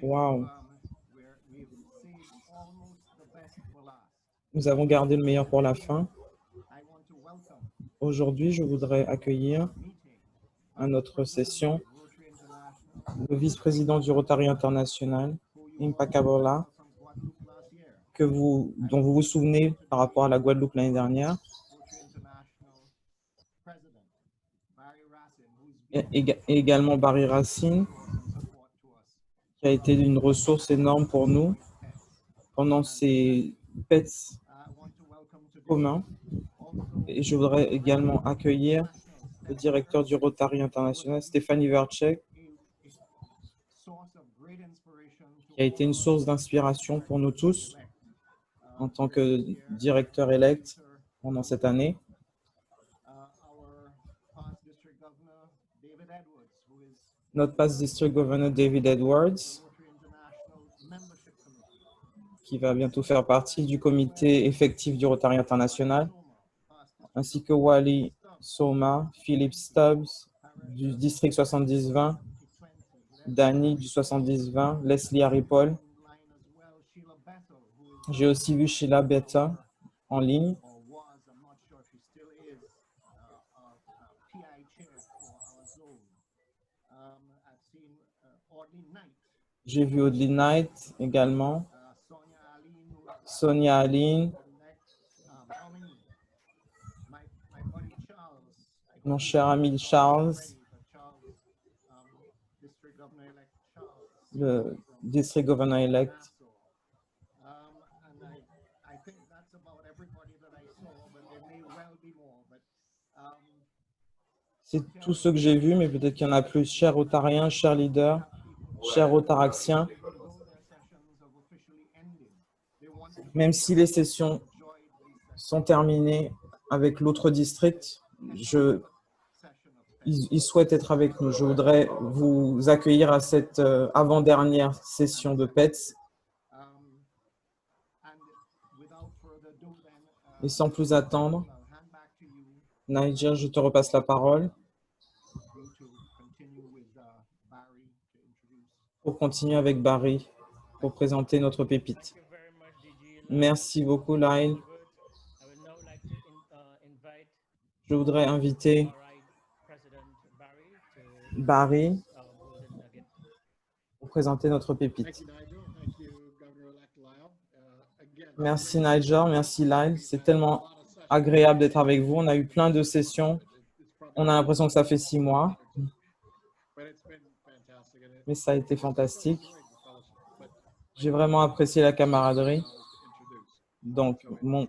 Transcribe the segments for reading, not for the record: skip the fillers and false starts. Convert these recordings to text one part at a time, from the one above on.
Waouh! Nous avons gardé le meilleur pour la fin. Aujourd'hui, je voudrais accueillir à notre session le vice-président du Rotary International, Impa Kabola, dont vous vous souvenez par rapport à la Guadeloupe l'année dernière, et également Barry Racine, qui a été une ressource énorme pour nous pendant ces PETS communs. Et je voudrais également accueillir le directeur du Rotary International, Stéphanie Verchek, qui a été une source d'inspiration pour nous tous en tant que directeur élect pendant cette année. Notre past district governor David Edwards, qui va bientôt faire partie du comité effectif du Rotary International, ainsi que Wally Soma, Philip Stubbs du district 70-20, Danny du 70-20, Leslie Harry-Paul. J'ai aussi vu Sheila Betta en ligne. J'ai vu Audley Knight également, Sonia Aline, mon cher ami Charles, le district governor elect. C'est tout ce que j'ai vu, mais peut-être qu'il y en a plus. Chers Rotariens, chers leaders, chers Rotaraxiens, même si les sessions sont terminées avec l'autre district, ils souhaitent être avec nous. Je voudrais vous accueillir à cette avant-dernière session de PETS. Et sans plus attendre, Nigel, je te repasse la parole pour continuer avec Barry, pour présenter notre pépite. Merci beaucoup, Lyle. Je voudrais inviter Barry pour présenter notre pépite. Merci Nigel, merci Lyle. C'est tellement agréable d'être avec vous. On a eu plein de sessions. On a l'impression que ça fait 6 mois. Mais ça a été fantastique. J'ai vraiment apprécié la camaraderie. Donc, mon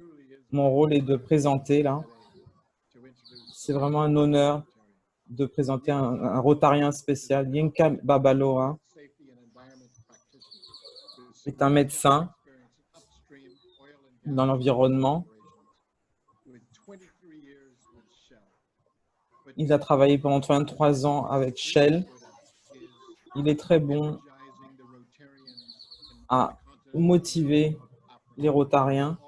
rôle est de présenter là. C'est vraiment un honneur de présenter un Rotarien spécial. Yinka Babaloa est un médecin dans l'environnement. Il a travaillé pendant 23 ans avec Shell. Il est très bon à motiver les Rotariens.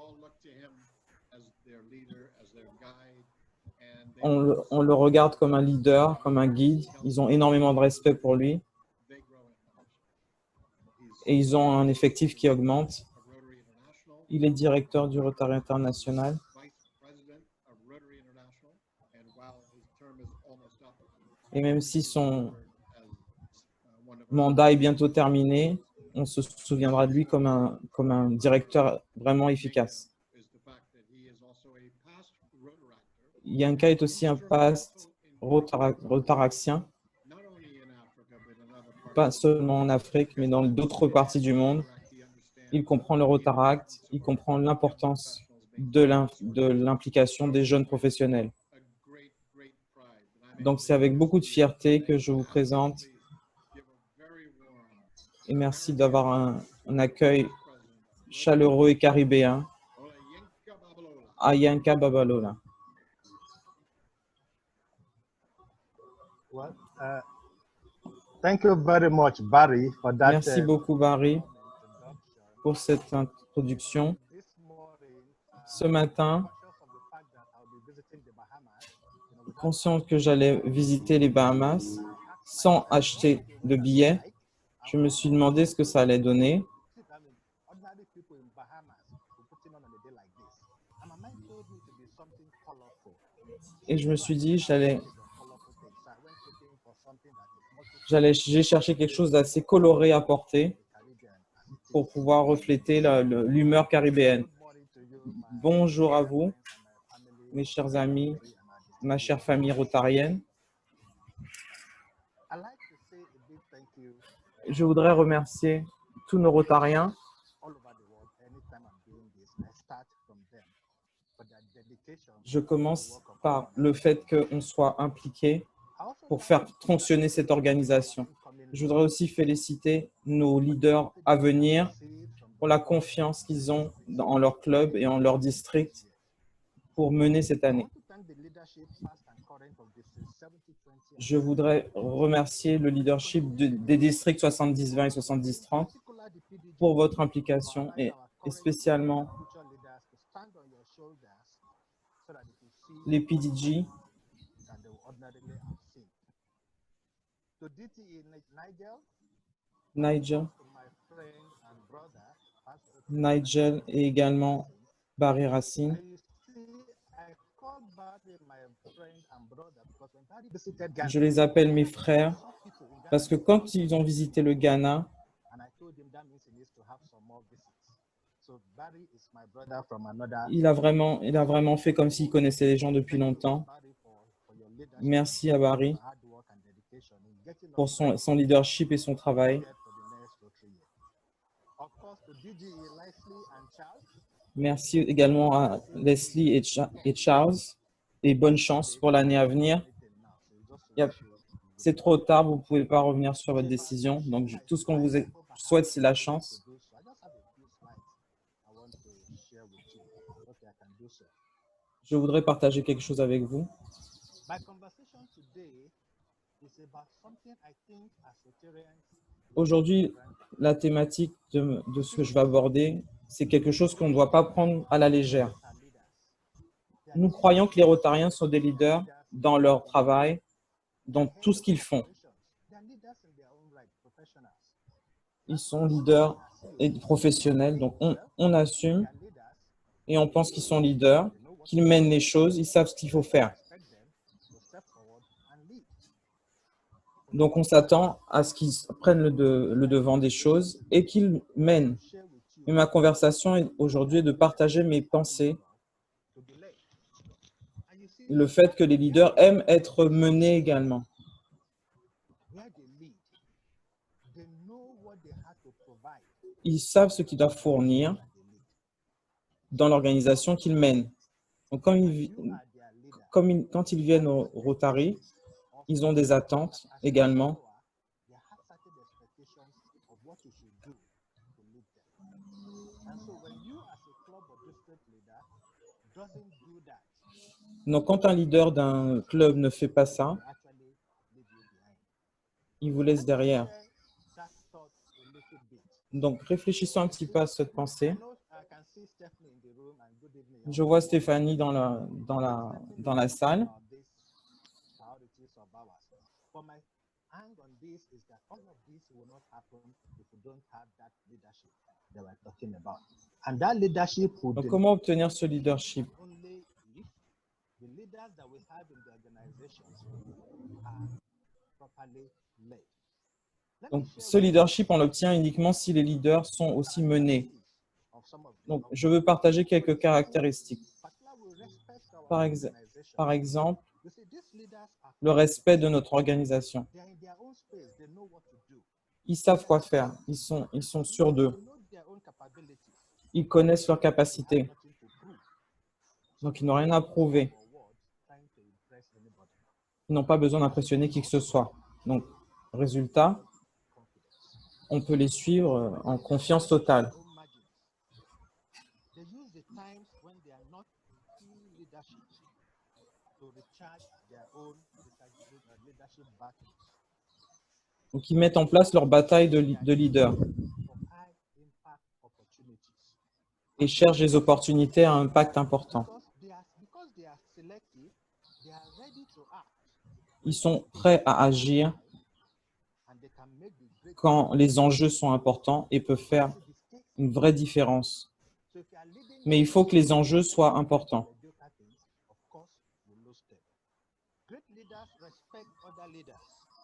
On le regarde comme un leader, comme un guide. Ils ont énormément de respect pour lui. Et ils ont un effectif qui augmente. Il est directeur du Rotary International. Et même si son mandat est bientôt terminé, on se souviendra de lui comme un directeur vraiment efficace. Yanka est aussi un past rotaraxien, pas seulement en Afrique, mais dans d'autres parties du monde. Il comprend le Rotaract, il comprend l'importance de l'implication des jeunes professionnels. Donc, c'est avec beaucoup de fierté que je vous présente et merci d'avoir un accueil chaleureux et caribéen à Yinka Babalola. Thank you very much, Barry, for that. Merci beaucoup, Barry, pour cette introduction. Ce matin, conscient que j'allais visiter les Bahamas sans acheter de billets, Je me suis demandé ce que ça allait donner. Et je me suis dit, j'ai cherché quelque chose d'assez coloré à porter pour pouvoir refléter l'humeur caribéenne. Bonjour à vous, mes chers amis, ma chère famille rotarienne. Je voudrais remercier tous nos rotariens. Je commence par le fait qu'on soit impliqué pour faire fonctionner cette organisation. Je voudrais aussi féliciter nos leaders à venir pour la confiance qu'ils ont en leur club et en leur district pour mener cette année. Je voudrais remercier le leadership des districts 70-20 et 70-30 pour votre implication et spécialement les PDG, Nigel et également Barry Racine. Je les appelle mes frères parce que quand ils ont visité le Ghana, il a vraiment fait comme s'il connaissait les gens depuis longtemps. Merci à Barry pour son leadership et son travail. Merci également à Leslie et Charles et bonne chance pour l'année à venir. C'est trop tard, vous ne pouvez pas revenir sur votre décision. Donc, tout ce qu'on vous souhaite, c'est la chance. Je voudrais partager quelque chose avec vous. Aujourd'hui, la thématique de ce que je vais aborder, c'est quelque chose qu'on ne doit pas prendre à la légère. Nous croyons que les Rotariens sont des leaders dans leur travail, dans tout ce qu'ils font. Ils sont leaders et professionnels, donc on assume et on pense qu'ils sont leaders, qu'ils mènent les choses, ils savent ce qu'il faut faire. Donc on s'attend à ce qu'ils prennent le devant des choses et qu'ils mènent. Et ma conversation aujourd'hui est de partager mes pensées. Le fait que les leaders aiment être menés également. Ils savent ce qu'ils doivent fournir dans l'organisation qu'ils mènent. Donc, quand ils viennent au Rotary, ils ont des attentes également. Donc, quand un leader d'un club ne fait pas ça, il vous laisse derrière. Donc, réfléchissons un petit peu à cette pensée. Je vois Stéphanie dans la salle. Donc, comment obtenir ce leadership? Donc, ce leadership, on l'obtient uniquement si les leaders sont aussi menés. Donc, je veux partager quelques caractéristiques. Par exemple, le respect de notre organisation. Ils savent quoi faire. Ils sont sûrs d'eux. Ils connaissent leurs capacités. Donc, ils n'ont rien à prouver. Ils n'ont pas besoin d'impressionner qui que ce soit. Donc, résultat, on peut les suivre en confiance totale. Donc, ils mettent en place leur bataille de leader et cherchent des opportunités à impact important. Ils sont prêts à agir quand les enjeux sont importants et peuvent faire une vraie différence. Mais il faut que les enjeux soient importants.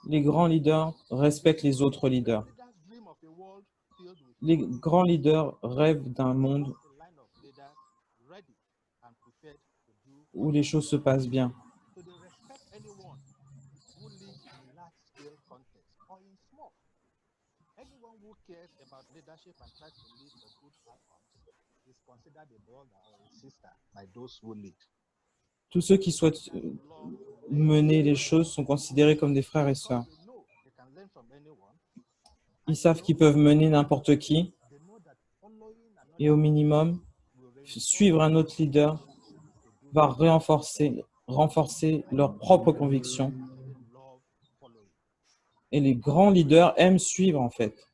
Les grands leaders respectent les autres leaders. Les grands leaders rêvent d'un monde où les choses se passent bien. Tous ceux qui souhaitent mener les choses sont considérés comme des frères et sœurs. Ils savent qu'ils peuvent mener n'importe qui et au minimum, suivre un autre leader va renforcer leurs propres convictions. Et les grands leaders aiment suivre en fait.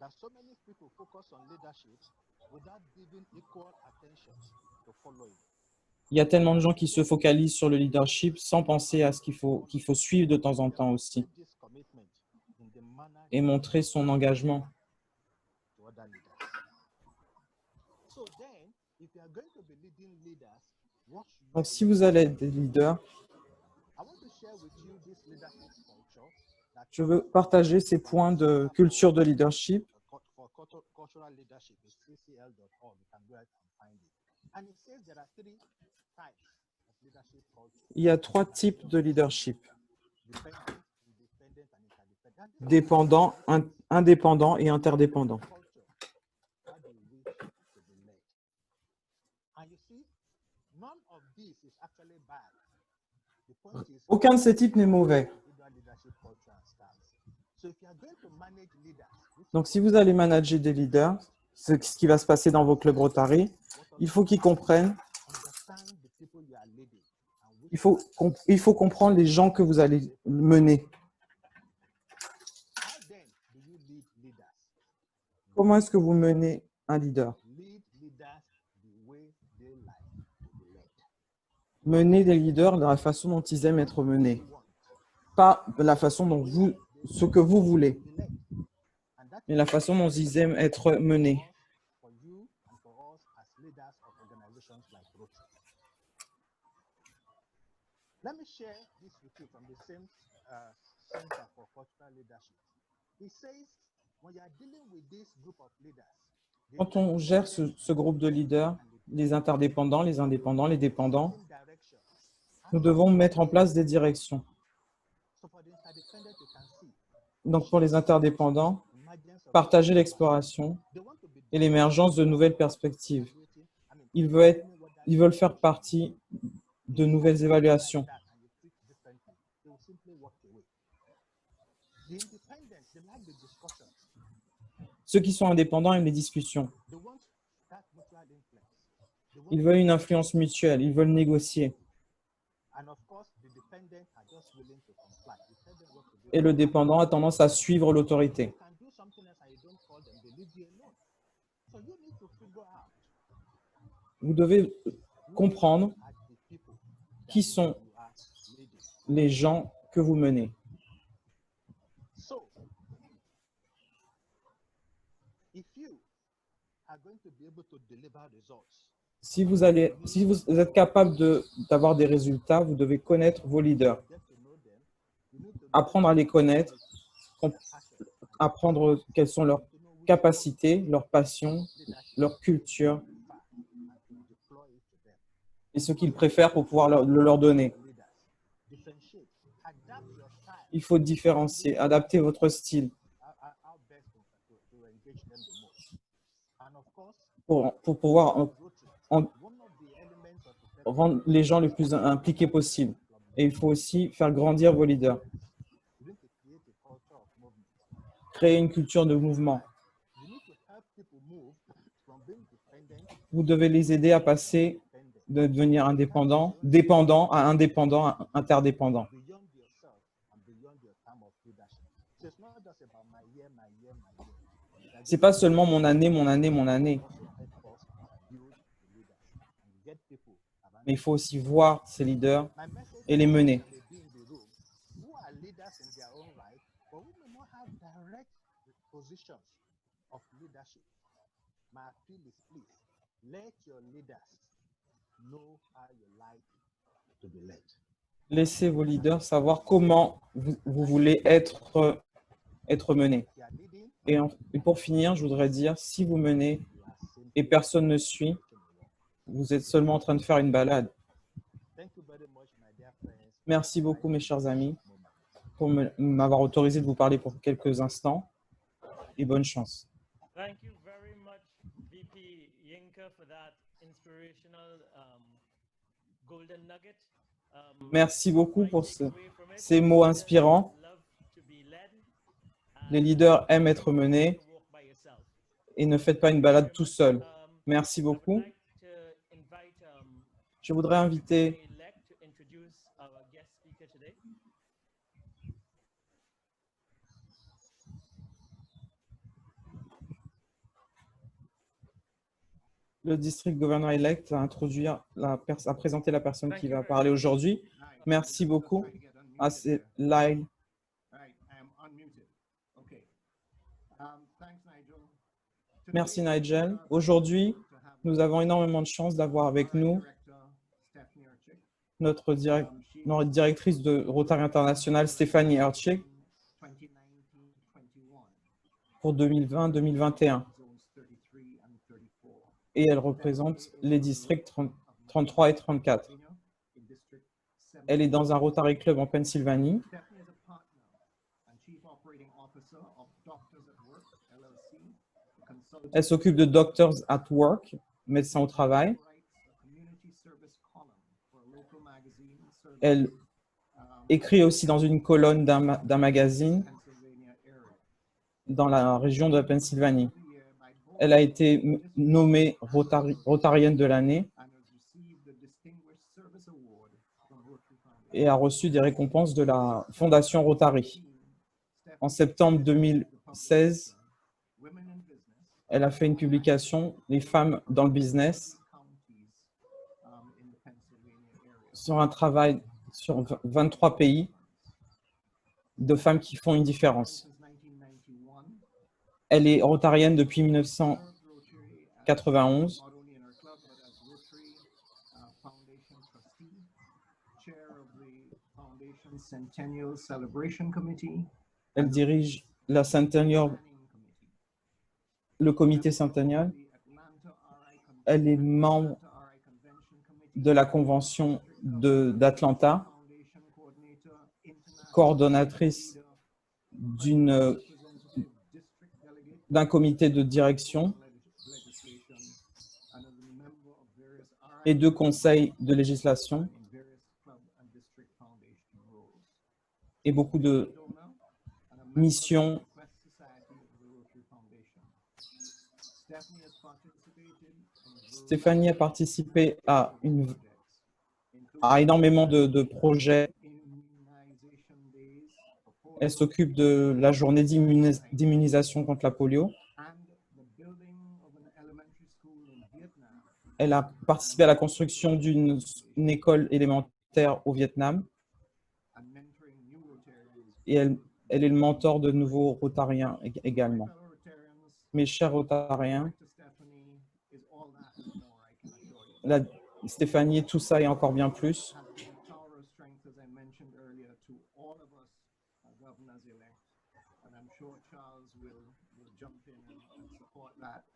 Il y a tellement de gens qui se focalisent sur le leadership sans penser à ce qu'il faut suivre de temps en temps aussi et montrer son engagement. Donc, si vous allez être des leaders, je veux partager ces points de culture de leadership. Il y a 3 types de leadership. Dépendant, indépendant et interdépendant. Aucun de ces types n'est mauvais. Donc, si vous allez manager des leaders, ce qui va se passer dans vos clubs Rotary, il faut qu'ils comprennent. Il faut comprendre les gens que vous allez mener. Comment est-ce que vous menez un leader? Menez des leaders de la façon dont ils aiment être menés, pas de la façon dont ce que vous voulez, mais la façon dont ils aiment être menés. Quand on gère ce groupe de leaders, les interdépendants, les indépendants, les dépendants, nous devons mettre en place des directions. Donc, pour les interdépendants, partager l'exploration et l'émergence de nouvelles perspectives. Ils veulent faire partie de nouvelles évaluations. Ceux qui sont indépendants aiment les discussions. Ils veulent une influence mutuelle, ils veulent négocier. Et le dépendant a tendance à suivre l'autorité. Vous devez comprendre qui sont les gens que vous menez. Si vous êtes capable d'avoir des résultats, vous devez connaître vos leaders. Apprendre à les connaître, apprendre quelles sont leurs capacités, leurs passions, leur culture et ce qu'ils préfèrent pour pouvoir le leur donner. Il faut différencier, adapter votre style pour pouvoir rendre les gens les plus impliqués possible. Et il faut aussi faire grandir vos leaders. Créer une culture de mouvement. Vous devez les aider à passer de devenir indépendant, dépendant à indépendant, à interdépendant. C'est pas seulement mon année, mon année, mon année. Mais il faut aussi voir ces leaders et les mener. positions of leadership, my appeal is please let your leaders know how you like to be led. Laissez vos leaders savoir comment vous voulez être mené. If you are leading, Et pour finir, je voudrais dire, si vous menez you are simply et personne ne suit, walking the walk. vous êtes seulement en train de faire une balade. Thank you very much, my dear friends. Merci beaucoup, mes chers amis, Moment. pour m'avoir autorisé de vous parler pour quelques instants. Et bonne chance. Thank you very much, VP Yinka, for that inspirational golden nugget. Merci beaucoup My pour takeaway from it, ces mots leaders inspirants. love to be led, Les and leaders aiment être you menés to walk by yourself. et ne faites pas une balade Very tout much. seul. Merci I would beaucoup. like to invite Je voudrais inviter elect to introduce our guest speaker today. le district governor elect à introduire à présenter la personne Thank qui you va very parler much. aujourd'hui. Merci beaucoup. Ah, c'est Lyle. Right, I am unmuted. Okay. Thanks, Nigel. Merci Nigel. Aujourd'hui, nous avons énormément de chance d'avoir avec nous notre directrice de Rotary International, Stéphanie Hertschik, pour 2020-2021. Et elle représente les districts 33 et 34. Elle est dans un Rotary Club en Pennsylvanie. Elle s'occupe de Doctors at Work, médecins au travail. Elle écrit aussi dans une colonne d'un magazine dans la région de la Pennsylvanie. Elle a été nommée Rotarienne de l'année et a reçu des récompenses de la Fondation Rotary. En septembre 2016, elle a fait une publication, Les femmes dans le business, sur un travail sur 23 pays de femmes qui font une différence. Elle est rotarienne depuis 1991. Elle dirige la Centennial, le comité centennial. Elle est membre de la convention d'Atlanta, coordonnatrice d'un comité de direction et de conseils de législation et beaucoup de missions. Stéphanie a participé à énormément de projets. Elle s'occupe de la journée d'immunisation contre la polio. Elle a participé à la construction d'une école élémentaire au Vietnam. Et elle est le mentor de nouveaux Rotariens également. Mes chers Rotariens, Stéphanie, tout ça et encore bien plus.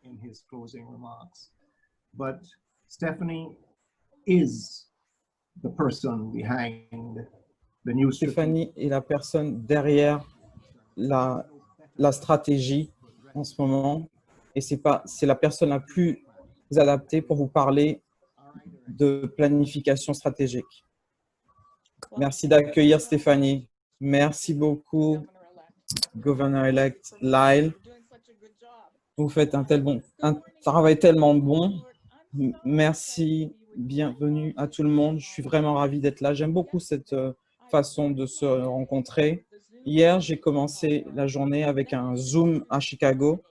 In his closing remarks. But Stephanie is the person behind the new Stéphanie est la personne derrière la stratégie en ce moment et c'est la personne la plus adaptée pour vous parler de planification stratégique. Merci d'accueillir Stéphanie. Merci beaucoup, Governor-elect Lyle. Vous faites un travail tellement bon. Merci, bienvenue à tout le monde. Je suis vraiment ravi d'être là. J'aime beaucoup cette façon de se rencontrer. Hier, j'ai commencé la journée avec un Zoom à Chicago.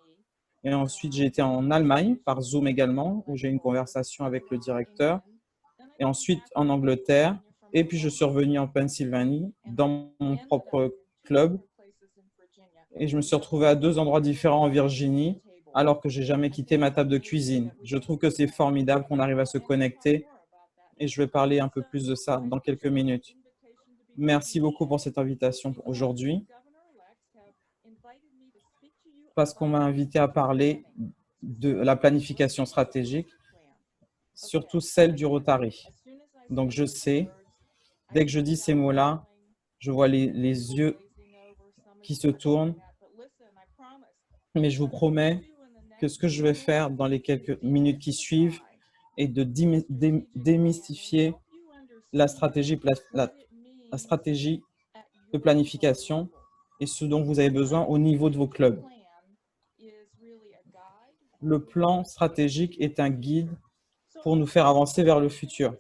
Et ensuite, j'ai été en Allemagne par Zoom également, où j'ai eu une conversation avec le directeur. Et ensuite, en Angleterre. Et puis, je suis revenu en Pennsylvanie, dans mon propre club. et je me suis retrouvé à 2 endroits différents en Virginie, alors que j'ai jamais quitté ma table de cuisine. Je trouve que c'est formidable qu'on arrive à se connecter et je vais parler un peu plus de ça dans quelques minutes. Merci beaucoup pour cette invitation aujourd'hui, parce qu'on m'a invité à parler de la planification stratégique, surtout celle du Rotary. Donc je sais, dès que je dis ces mots-là, je vois les yeux qui se tournent, mais je vous promets que ce que je vais faire dans les quelques minutes qui suivent est de démystifier la stratégie de planification et ce dont vous avez besoin au niveau de vos clubs. Le plan stratégique est un guide pour nous faire avancer vers le futur,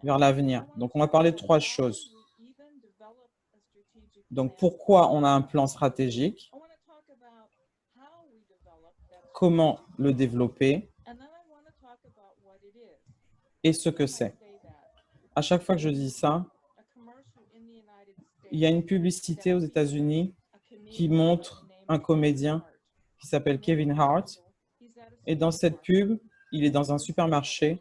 vers l'avenir. Donc, on va parler de 3 choses. Donc, pourquoi on a un plan stratégique? Comment le développer? Et ce que c'est. À chaque fois que je dis ça, il y a une publicité aux États-Unis qui montre un comédien qui s'appelle Kevin Hart. Et dans cette pub, il est dans un supermarché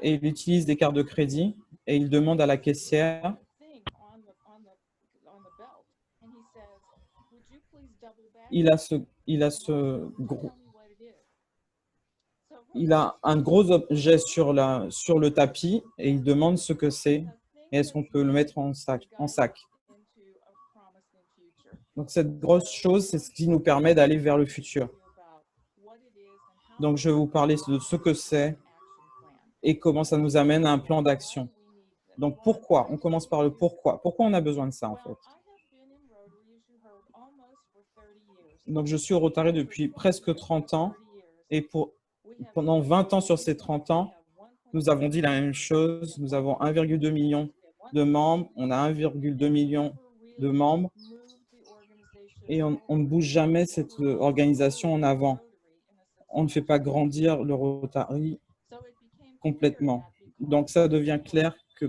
et il utilise des cartes de crédit et il demande à la caissière, il a un gros objet sur le tapis et il demande ce que c'est et est-ce qu'on peut le mettre en sac. Donc cette grosse chose, c'est ce qui nous permet d'aller vers le futur. Donc je vais vous parler de ce que c'est et comment ça nous amène à un plan d'action. Donc pourquoi? On commence par le pourquoi. Pourquoi on a besoin de ça en fait? Donc je suis au Rotary depuis presque 30 ans et pendant 20 ans sur ces 30 ans, nous avons dit la même chose. Nous avons 1,2 million de membres, on a 1,2 million de membres et on ne bouge jamais cette organisation en avant. On ne fait pas grandir le Rotary complètement. Donc, ça devient clair que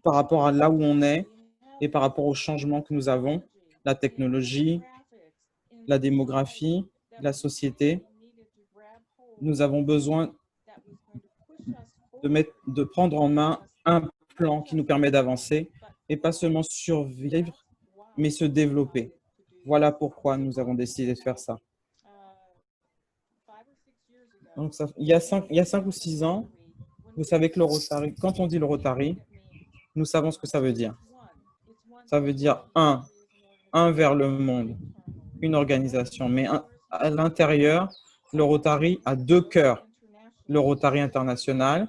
par rapport à là où on est et par rapport aux changements que nous avons, la technologie, la démographie, la société, nous avons besoin de prendre en main un plan qui nous permet d'avancer et pas seulement survivre, mais se développer. Voilà pourquoi nous avons décidé de faire ça. Donc, il y a 5 ou 6 ans, vous savez que le Rotary, quand on dit le Rotary, nous savons ce que ça veut dire. Ça veut dire un vers le monde, une organisation. Mais à l'intérieur, le Rotary a 2 cœurs. Le Rotary international,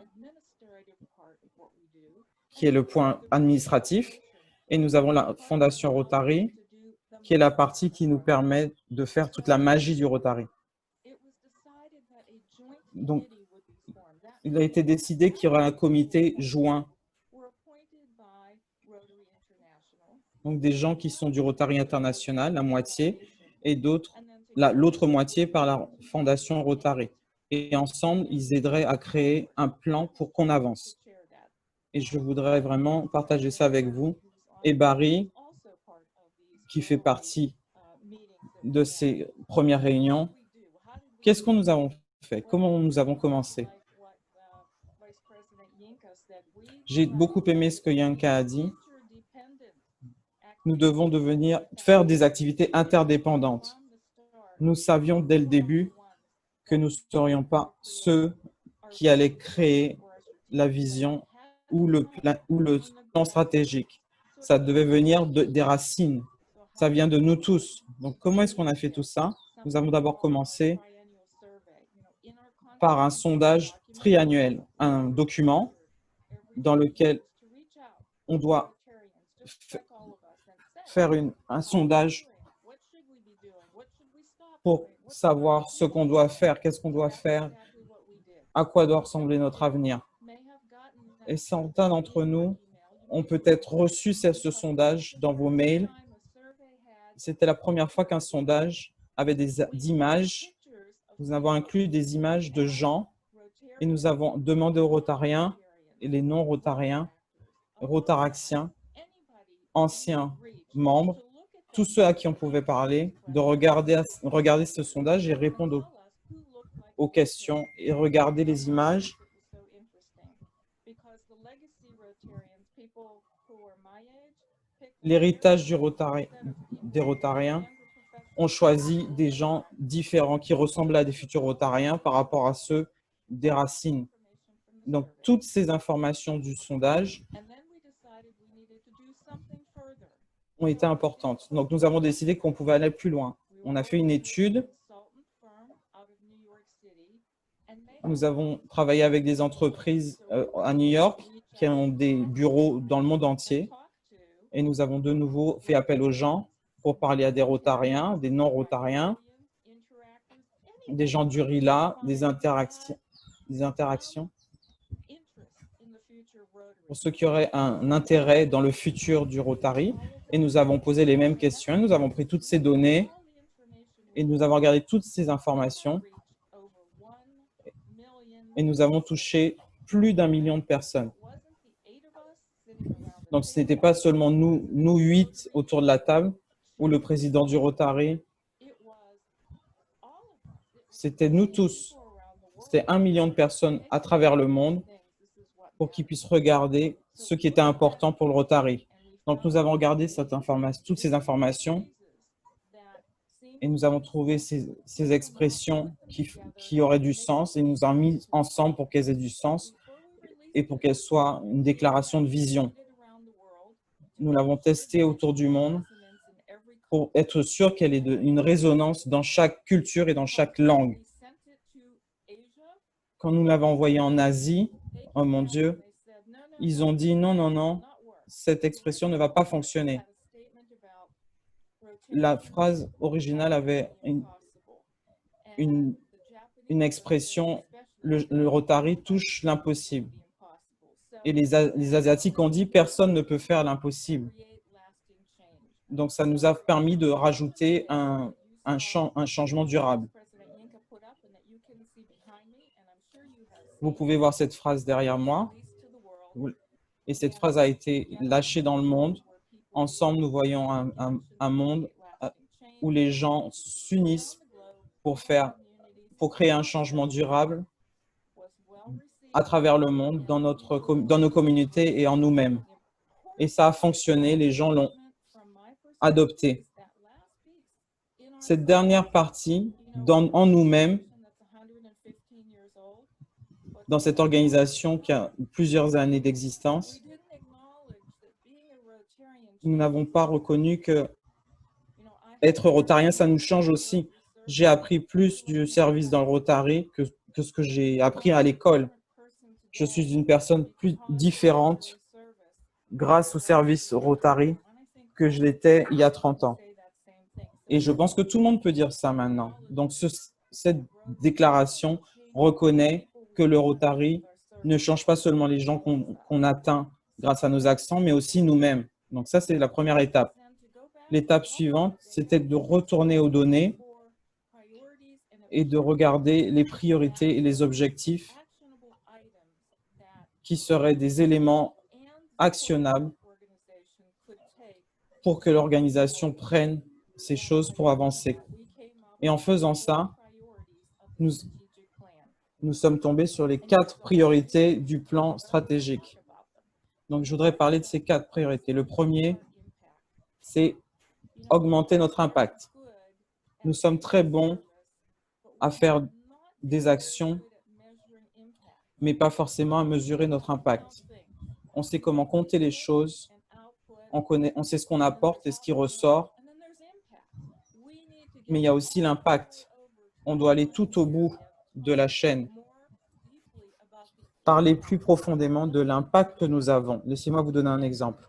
qui est le point administratif, et nous avons la Fondation Rotary, qui est la partie qui nous permet de faire toute la magie du Rotary. Donc, il a été décidé qu'il y aura un comité joint. Donc, des gens qui sont du Rotary International, la moitié, et l'autre moitié par la Fondation Rotary. Et ensemble, ils aideraient à créer un plan pour qu'on avance. Et je voudrais vraiment partager ça avec vous. Et Barry, qui fait partie de ces premières réunions, qu'est-ce que nous avons fait? Comment nous avons commencé? J'ai beaucoup aimé ce que Yanka a dit. Nous devons faire des activités interdépendantes. Nous savions dès le début que nous ne serions pas ceux qui allaient créer la vision ou le plan stratégique. Ça devait venir des racines. Ça vient de nous tous. Donc, comment est-ce qu'on a fait tout ça? Nous avons d'abord commencé par un sondage triannuel, un document dans lequel on doit faire un sondage pour savoir ce qu'on doit faire, qu'est-ce qu'on doit faire, à quoi doit ressembler notre avenir. Et certains d'entre nous ont peut-être reçu ce sondage dans vos mails. C'était la première fois qu'un sondage avait des images. Nous avons inclus des images de gens et nous avons demandé aux Rotariens et les non-Rotariens, Rotaraxiens, anciens membres, tous ceux à qui on pouvait parler de regarder ce sondage et répondre aux questions et regarder les images. L'héritage des Rotariens ont choisi des gens différents qui ressemblent à des futurs Rotariens par rapport à ceux des Racines. Donc, toutes ces informations du sondage ont été importantes. Donc, nous avons décidé qu'on pouvait aller plus loin. On a fait une étude. Nous avons travaillé avec des entreprises à New York qui ont des bureaux dans le monde entier. Et nous avons de nouveau fait appel aux gens pour parler à des Rotariens, des non-Rotariens, des gens du RILA, des interactions, pour ceux qui auraient un intérêt dans le futur du Rotary. Et nous avons posé les mêmes questions. Nous avons pris toutes ces données et nous avons regardé toutes ces informations. Et nous avons touché plus d'1 million de personnes. Donc, ce n'était pas seulement nous 8 autour de la table ou le président du Rotary. C'était nous tous. C'était 1 million de personnes à travers le monde pour qu'ils puissent regarder ce qui était important pour le Rotary. Donc, nous avons regardé toutes ces informations et nous avons trouvé ces expressions qui auraient du sens et nous avons mis ensemble pour qu'elles aient du sens et pour qu'elles soient une déclaration de vision. Nous l'avons testé autour du monde pour être sûr qu'elle ait une résonance dans chaque culture et dans chaque langue. Quand nous l'avons envoyé en Asie, oh mon Dieu, ils ont dit non, non, non, cette expression ne va pas fonctionner. La phrase originale avait une expression, le Rotary touche l'impossible. Et les Asiatiques ont dit personne ne peut faire l'impossible. Donc, ça nous a permis de rajouter un changement durable. Vous pouvez voir cette phrase derrière moi. Et cette phrase a été lâchée dans le monde. Ensemble, nous voyons un monde où les gens s'unissent pour créer un changement durable à travers le monde, dans nos communautés et en nous-mêmes. Et ça a fonctionné, les gens l'ont adopté. Cette dernière partie, en nous-mêmes, dans cette organisation qui a plusieurs années d'existence, nous n'avons pas reconnu que être rotarien, ça nous change aussi. J'ai appris plus du service dans le Rotary que ce que j'ai appris à l'école. Je suis une personne plus différente grâce au service Rotary que je l'étais il y a 30 ans. Et je pense que tout le monde peut dire ça maintenant. Donc, cette déclaration reconnaît que le Rotary ne change pas seulement les gens qu'on atteint grâce à nos accents, mais aussi nous-mêmes. Donc, ça, c'est la première étape. L'étape suivante, c'était de retourner aux données et de regarder les priorités et les objectifs qui seraient des éléments actionnables pour que l'organisation prenne ces choses pour avancer. Et en faisant ça, nous sommes tombés sur les 4 priorités du plan stratégique. Donc, je voudrais parler de ces 4 priorités. Le premier, c'est augmenter notre impact. Nous sommes très bons à faire des actions, mais pas forcément à mesurer notre impact. On sait comment compter les choses, on sait ce qu'on apporte et ce qui ressort, mais il y a aussi l'impact. On doit aller tout au bout de la chaîne. Parler plus profondément de l'impact que nous avons. Laissez-moi vous donner un exemple.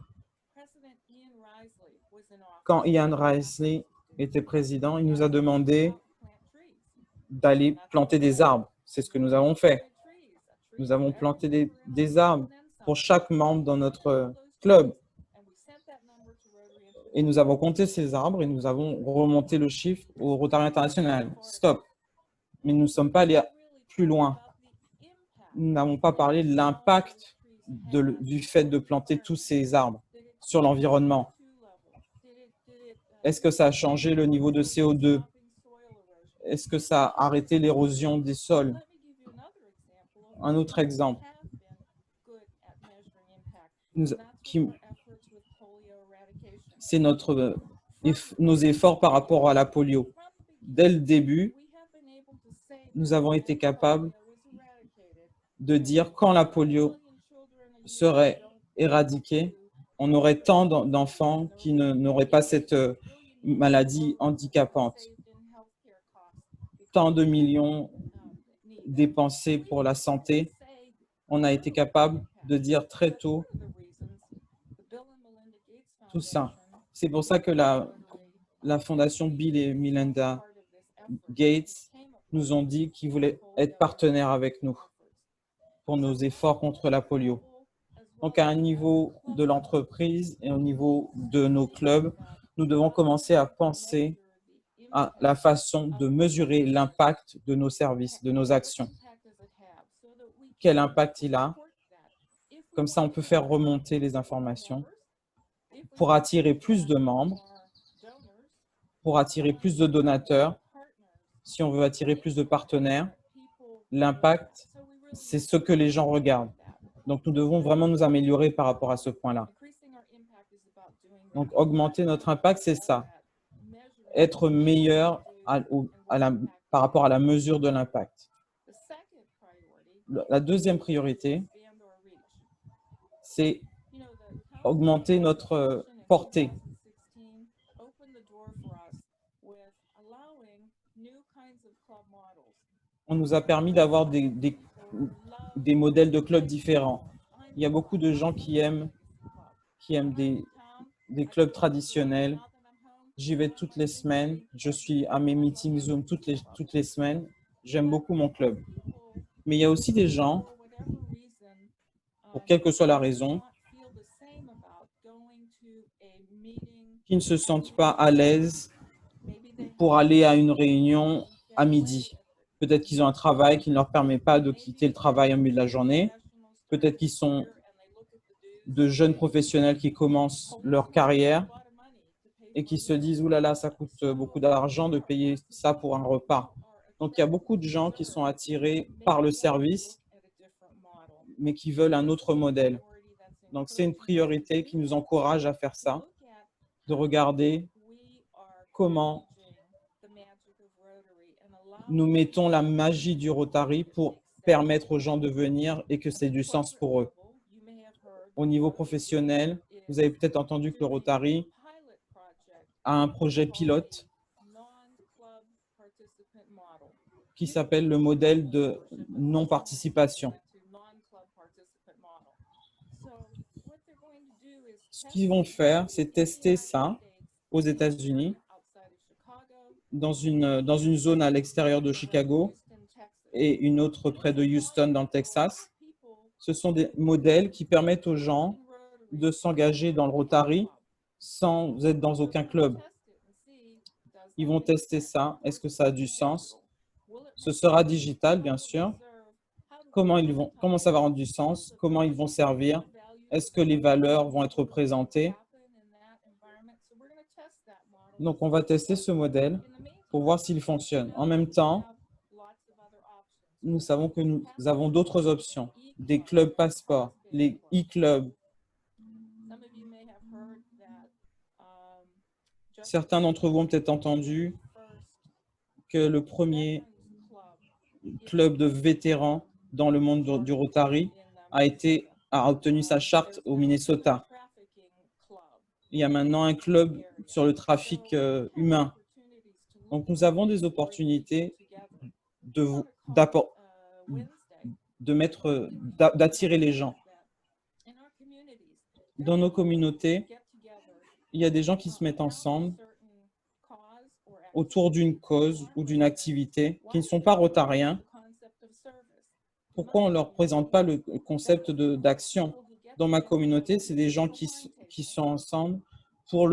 Quand Ian Risley était président, il nous a demandé d'aller planter des arbres. C'est ce que nous avons fait. Nous avons planté des arbres pour chaque membre dans notre club. Et nous avons compté ces arbres et nous avons remonté le chiffre au Rotary International. Stop. Mais nous ne sommes pas allés plus loin. Nous n'avons pas parlé de l'impact du fait de planter tous ces arbres sur l'environnement. Est-ce que ça a changé le niveau de CO2? Est-ce que ça a arrêté l'érosion des sols? Un autre exemple, c'est nos efforts par rapport à la polio. Dès le début, nous avons été capables de dire quand la polio serait éradiquée, on aurait tant d'enfants qui n'auraient pas cette maladie handicapante. Tant de millions dépensés pour la santé, on a été capable de dire très tôt tout ça. C'est pour ça que la fondation Bill et Melinda Gates nous ont dit qu'ils voulaient être partenaires avec nous pour nos efforts contre la polio. Donc, à un niveau de l'entreprise et au niveau de nos clubs, nous devons commencer à penser à la façon de mesurer l'impact de nos services, de nos actions. Quel impact il a? Comme ça, on peut faire remonter les informations pour attirer plus de membres, pour attirer plus de donateurs. Si on veut attirer plus de partenaires, l'impact, c'est ce que les gens regardent. Donc, nous devons vraiment nous améliorer par rapport à ce point-là. Donc, augmenter notre impact, c'est ça. Être meilleur par rapport à la mesure de l'impact. La deuxième priorité, c'est augmenter notre portée. On nous a permis d'avoir des modèles de clubs différents. Il y a beaucoup de gens qui aiment des clubs traditionnels. J'y vais toutes les semaines. Je suis à mes meetings Zoom toutes les semaines. J'aime beaucoup mon club. Mais il y a aussi des gens, pour quelle que soit la raison, qui ne se sentent pas à l'aise pour aller à une réunion à midi. Peut-être qu'ils ont un travail qui ne leur permet pas de quitter le travail au milieu de la journée. Peut-être qu'ils sont de jeunes professionnels qui commencent leur carrière et qui se disent « Ouh là là, ça coûte beaucoup d'argent de payer ça pour un repas ». Donc, il y a beaucoup de gens qui sont attirés par le service, mais qui veulent un autre modèle. Donc, c'est une priorité qui nous encourage à faire ça, de regarder comment nous mettons la magie du Rotary pour permettre aux gens de venir et que c'est du sens pour eux. Au niveau professionnel, vous avez peut-être entendu que le Rotary a un projet pilote qui s'appelle le modèle de non-participation. Ce qu'ils vont faire, c'est tester ça aux États-Unis, dans une zone à l'extérieur de Chicago et une autre près de Houston dans le Texas. Ce sont des modèles qui permettent aux gens de s'engager dans le Rotary sans être dans aucun club. Ils vont tester ça. Est-ce que ça a du sens? Ce sera digital, bien sûr. Comment ça va rendre du sens? Comment ils vont servir? Est-ce que les valeurs vont être présentées? Donc, on va tester ce modèle pour voir s'il fonctionne. En même temps, nous savons que nous avons d'autres options, des clubs passeports, les e-clubs. Certains d'entre vous ont peut-être entendu que le premier club de vétérans dans le monde du Rotary a obtenu sa charte au Minnesota. Il y a maintenant un club sur le trafic humain. Donc, nous avons des opportunités d'attirer les gens. Dans nos communautés, il y a des gens qui se mettent ensemble autour d'une cause ou d'une activité qui ne sont pas rotariens. Pourquoi on ne leur présente pas le concept d'action? Dans ma communauté, c'est des gens qui sont ensemble pour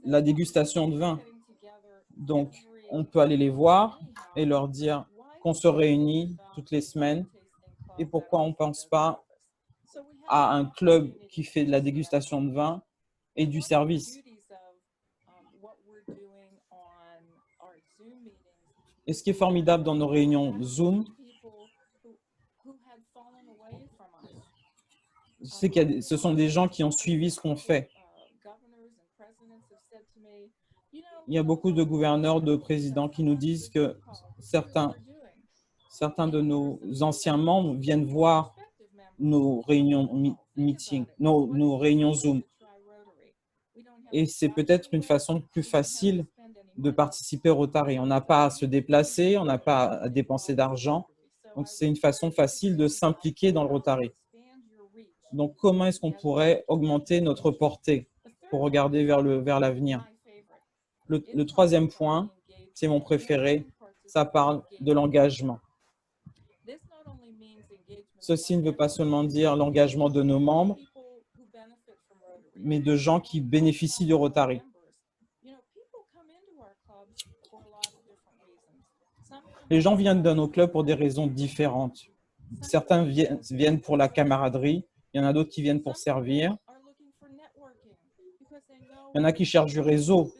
la dégustation de vin. Donc, on peut aller les voir et leur dire qu'on se réunit toutes les semaines et pourquoi on ne pense pas à un club qui fait de la dégustation de vin et du service. Et ce qui est formidable dans nos réunions Zoom, c'est que ce sont des gens qui ont suivi ce qu'on fait. Il y a beaucoup de gouverneurs, de présidents qui nous disent que certains de nos anciens membres viennent voir nos réunions meeting, nos réunions Zoom. Et c'est peut-être une façon plus facile de participer au Rotary. On n'a pas à se déplacer, on n'a pas à dépenser d'argent. Donc, c'est une façon facile de s'impliquer dans le Rotary. Donc, comment est-ce qu'on pourrait augmenter notre portée pour regarder vers l'avenir? Le troisième point, c'est mon préféré, ça parle de l'engagement. Ceci ne veut pas seulement dire l'engagement de nos membres, mais de gens qui bénéficient du Rotary. Les gens viennent dans nos clubs pour des raisons différentes. Certains viennent pour la camaraderie, il y en a d'autres qui viennent pour servir. Il y en a qui cherchent du réseau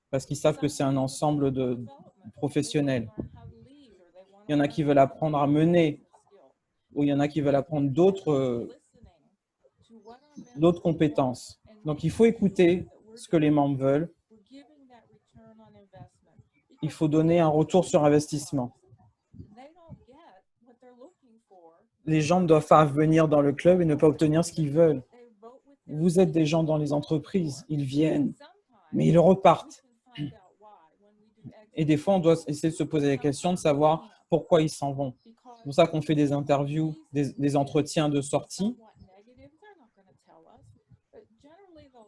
parce qu'ils savent que c'est un ensemble de professionnels. Il y en a qui veulent apprendre à mener, ou il y en a qui veulent apprendre d'autres compétences. Donc, il faut écouter ce que les membres veulent. Il faut donner un retour sur investissement. Les gens ne doivent pas venir dans le club et ne pas obtenir ce qu'ils veulent. Vous êtes des gens dans les entreprises, ils viennent, mais ils repartent. Et des fois, on doit essayer de se poser la question de savoir pourquoi ils s'en vont. C'est pour ça qu'on fait des interviews, des entretiens de sortie.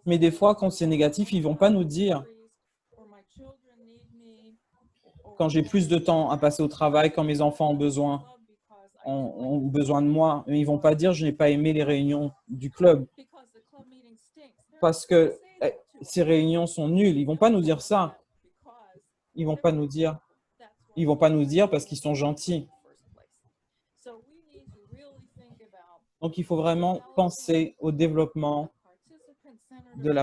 Mais des fois, quand c'est négatif, ils ne vont pas nous dire. Quand j'ai plus de temps à passer au travail, quand mes enfants ont besoin de moi, ils ne vont pas dire « je n'ai pas aimé les réunions du club » parce que ces réunions sont nulles. Ils ne vont pas nous dire ça. Ils ne vont pas nous dire parce qu'ils sont gentils. Donc, il faut vraiment penser au développement de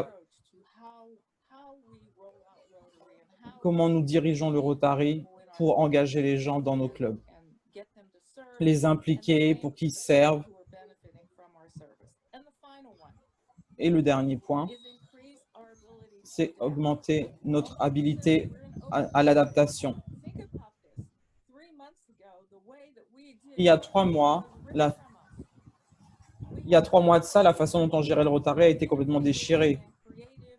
comment nous dirigeons le Rotary pour engager les gens dans nos clubs, les impliquer pour qu'ils servent. Et le dernier point, c'est augmenter notre habilité à l'adaptation. Il y a 3 mois, de ça, la façon dont on gérait le Rotary a été complètement déchirée.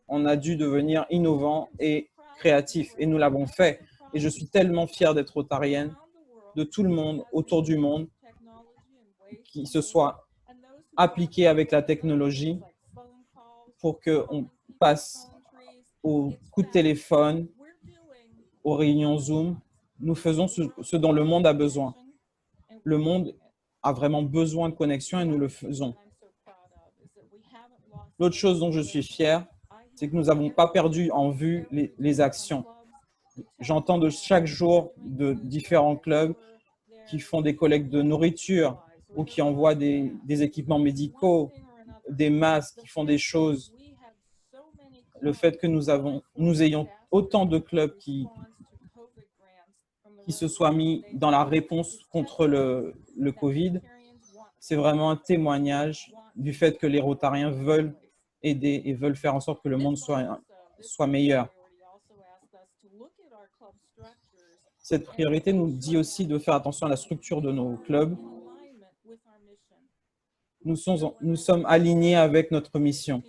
On a dû devenir innovant et créatif, et nous l'avons fait. Et je suis tellement fière d'être rotarienne, de tout le monde autour du monde, qui se soit appliqué avec la technologie pour qu'on passe aux coups de téléphone, aux réunions Zoom. Nous faisons ce dont le monde a besoin. Le monde a vraiment besoin de connexion et nous le faisons. L'autre chose dont je suis fier, c'est que nous n'avons pas perdu en vue les actions. J'entends de chaque jour de différents clubs qui font des collectes de nourriture ou qui envoient des équipements médicaux, des masques, qui font des choses. Le fait que nous ayons autant de clubs qui se soient mis dans la réponse contre le Covid, c'est vraiment un témoignage du fait que les Rotariens veulent aider et veulent faire en sorte que le monde soit meilleur. Cette priorité nous dit aussi de faire attention à la structure de nos clubs. Nous sommes alignés avec notre mission.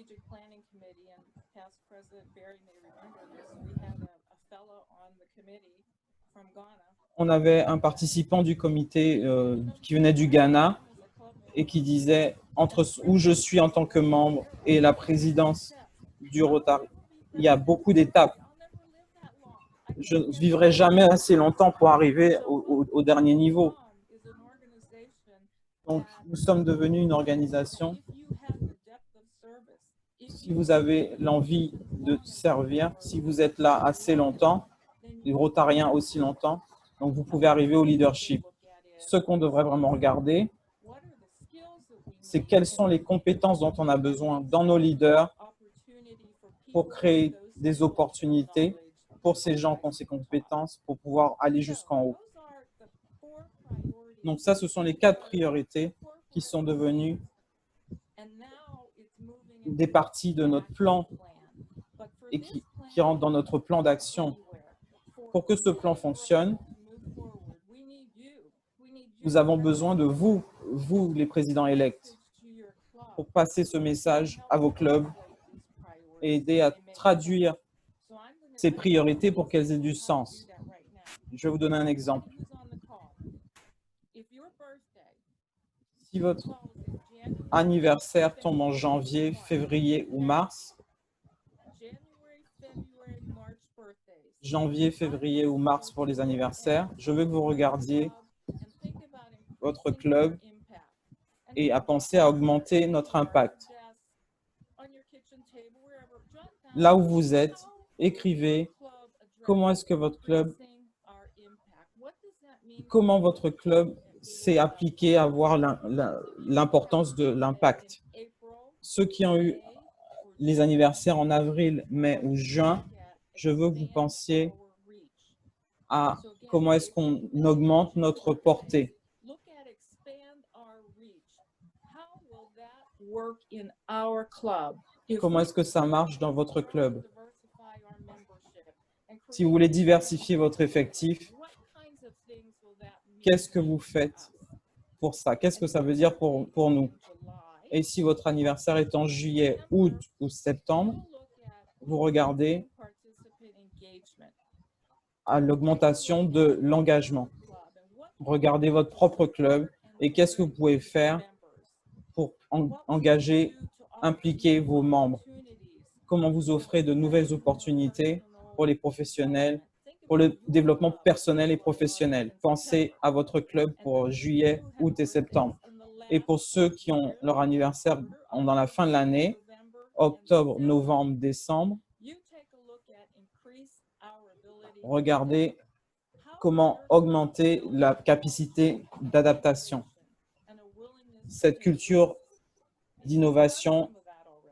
On avait un participant du comité qui venait du Ghana et qui disait « Entre où je suis en tant que membre et la présidence du Rotary, il y a beaucoup d'étapes. Je ne vivrai jamais assez longtemps pour arriver au dernier niveau. » Donc, nous sommes devenus une organisation. Si vous avez l'envie de servir, si vous êtes là assez longtemps, les Rotariens aussi longtemps, donc vous pouvez arriver au leadership. Ce qu'on devrait vraiment regarder, c'est quelles sont les compétences dont on a besoin dans nos leaders pour créer des opportunités pour ces gens qui ont ces compétences pour pouvoir aller jusqu'en haut. Donc ça, ce sont les 4 priorités qui sont devenues des parties de notre plan et qui rentrent dans notre plan d'action. Pour que ce plan fonctionne, nous avons besoin de vous, les présidents élects, pour passer ce message à vos clubs et aider à traduire ces priorités pour qu'elles aient du sens. Je vais vous donner un exemple. Si votre anniversaire tombe en janvier, février ou mars, janvier, février ou mars pour les anniversaires, je veux que vous regardiez votre club et à penser à augmenter notre impact. Là où vous êtes, écrivez comment est-ce que votre club, comment votre club s'est appliqué à voir l'importance de l'impact. Ceux qui ont eu les anniversaires en avril, mai ou juin, je veux que vous pensiez à comment est-ce qu'on augmente notre portée. Comment est-ce que ça marche dans votre club? Si vous voulez diversifier votre effectif, qu'est-ce que vous faites pour ça? Qu'est-ce que ça veut dire pour nous? Et si votre anniversaire est en juillet, août ou septembre, vous regardez à l'augmentation de l'engagement. Regardez votre propre club et qu'est-ce que vous pouvez faire pour engager, impliquer vos membres. Comment vous offrez de nouvelles opportunités pour les professionnels, pour le développement personnel et professionnel. Pensez à votre club pour juillet, août et septembre. Et pour ceux qui ont leur anniversaire dans la fin de l'année, octobre, novembre, décembre, regardez comment augmenter la capacité d'adaptation. Cette culture d'innovation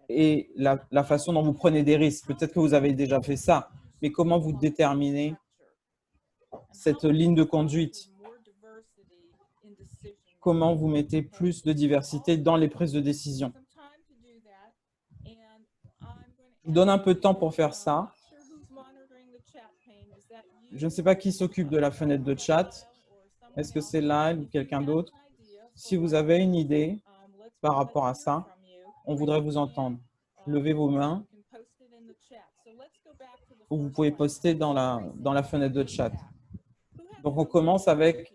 et la façon dont vous prenez des risques. Peut-être que vous avez déjà fait ça, mais comment vous déterminez cette ligne de conduite? Comment vous mettez plus de diversité dans les prises de décision? Je vous donne un peu de temps pour faire ça. Je ne sais pas qui s'occupe de la fenêtre de chat. Est-ce que c'est là ou quelqu'un d'autre? Si vous avez une idée par rapport à ça, on voudrait vous entendre. Levez vos mains ou vous pouvez poster dans la fenêtre de chat. Donc, on commence avec